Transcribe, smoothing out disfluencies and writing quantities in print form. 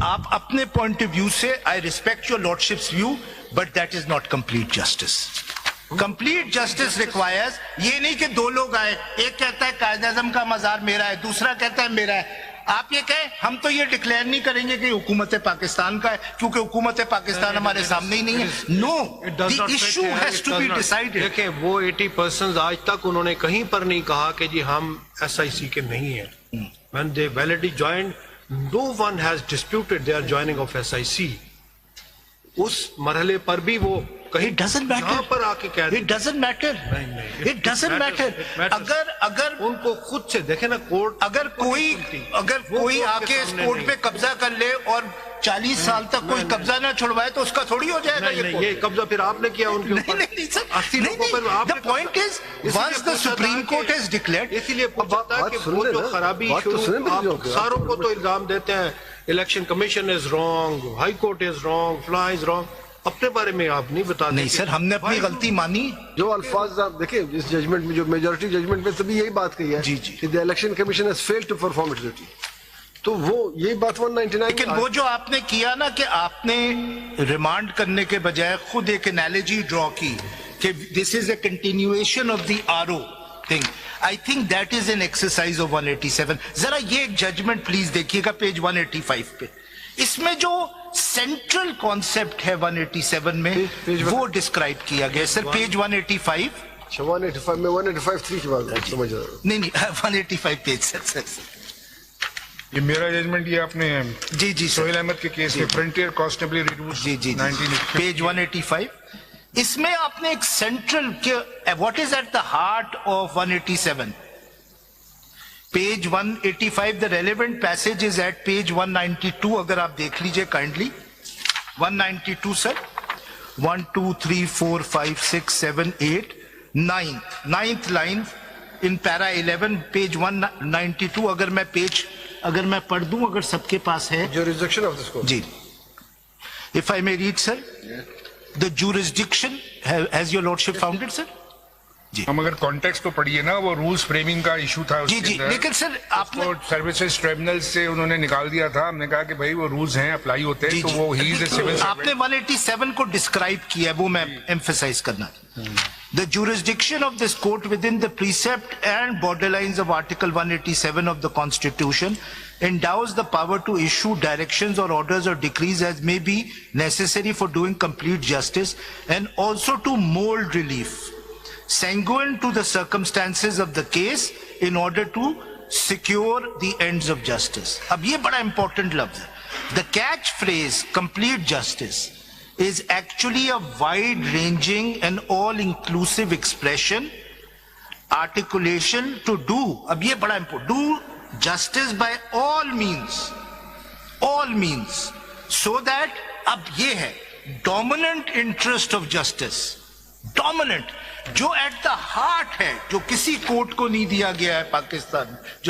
आप अपने point of view से I respect your lordships view, but that is not complete justice. Complete justice requires ये नहीं कि दो लोग आए, एक कहता है कायद आज़म का मजार मेरा है, दूसरा कहता है मेरा है। आप ये कहें हम तो ये डिक्लेयर नहीं करेंगे कि हुकूमत पाकिस्तान का है, क्योंकि हुकूमत पाकिस्तान हमारे सामने ही नहीं है। No, the issue has to be decided. देखिए, वो 80% आज तक उन्होंने कहीं पर नहीं कहा कि जी हम SIC के नहीं है। When they validly joined, no one has disputed their joining of SIC. उस मरहले पर भी वो कहीं It doesn't matter. पर आके कह It doesn't matter. It doesn't matter. अगर उनको खुद से देखे ना कोर्ट, अगर कोई आके इस कोर्ट पे कब्जा कर ले और 40 साल तक कोई कब्जा ना छुड़वाए तो उसका थोड़ी हो जाएगा। ये कब्जा फिर आपने किया उनके ऊपर। The point is, once the Supreme Court has declared, इसीलिए पूछा था कि वो जो खराबी सारों को तो इल्जाम देते हैं, election commission is wrong, high court is wrong, फ्ला इज रॉन्ग, अपने बारे में आप नहीं बताते। नहीं सर, हमने अपनी गलती मानी। जो अल्फाज आप देखिए इस जजमेंट में, जो मेजॉरिटी जजमेंट में तभी यही बात कही है जी कि the election commission has failed to perform its duty. तो वो यही बात 199। लेकिन वो जो आपने किया ना कि आपने रिमांड करने के बजाय खुद एक एनालॉजी ड्रॉ की कि this is a continuation of the RO thing, I think that is an exercise of 187। जरा ये एक जजमेंट प्लीज देखिएगा पेज 185 पे। इसमें जो सेंट्रल कॉन्सेप्ट है 187 में वो डिस्क्राइब किया गया सर, पेज 185। 185 में 185(3) की बात समझ रहा हूं। नहीं 185 पेज सर। ये मेरा जजमेंट ये आपने जी सोहेल अहमद के केस में फ्रंटियर कॉन्स्टेबल जी पेज 185। इसमें आपने एक central what is at the heart of 187, page 185, the relevant passage is at page 192। अगर आप देख लीजिए kindly 192 sir, 1 2 3 4 5 6 7 8 9th line in para 11 page 192। अगर मैं पढ़ दूं, अगर सबके पास है jurisdiction of this court. Ji, if I may read sir, the jurisdiction has your lordship found it sir? जी, हम अगर कॉन्टेक्स्ट को पढ़िए ना, वो रूल्स फ्रेमिंग का इशू था जी जी, लेकिन सर आपने सर्विसेज ट्रिब्यूनल से उन्होंने निकाल दिया था। हमने कहा कि भाई वो रूल्स हैं, अप्लाई होते हैं, तो वो ही इज अ सिविल सर्वेंट। आपने 187 को डिस्क्राइब किया, वो मैं एम्फसाइज करना। The jurisdiction of this court within the precept and borderlines of Article 187 of the Constitution endows the power to issue directions or orders or decrees as may be necessary for doing complete justice and also to mold relief sanguine to the circumstances of the case in order to secure the ends of justice. अब ये बड़ा important लफ्ज है। The catch phrase complete justice is actually a wide-ranging and all-inclusive expression, articulation to do. अब ये बड़ा important, do justice by all means, so that अब ये है dominant interest of justice, dominant, जो at the heart है, जो किसी कोर्ट को नहीं दिया गया है पाकिस्तान, जो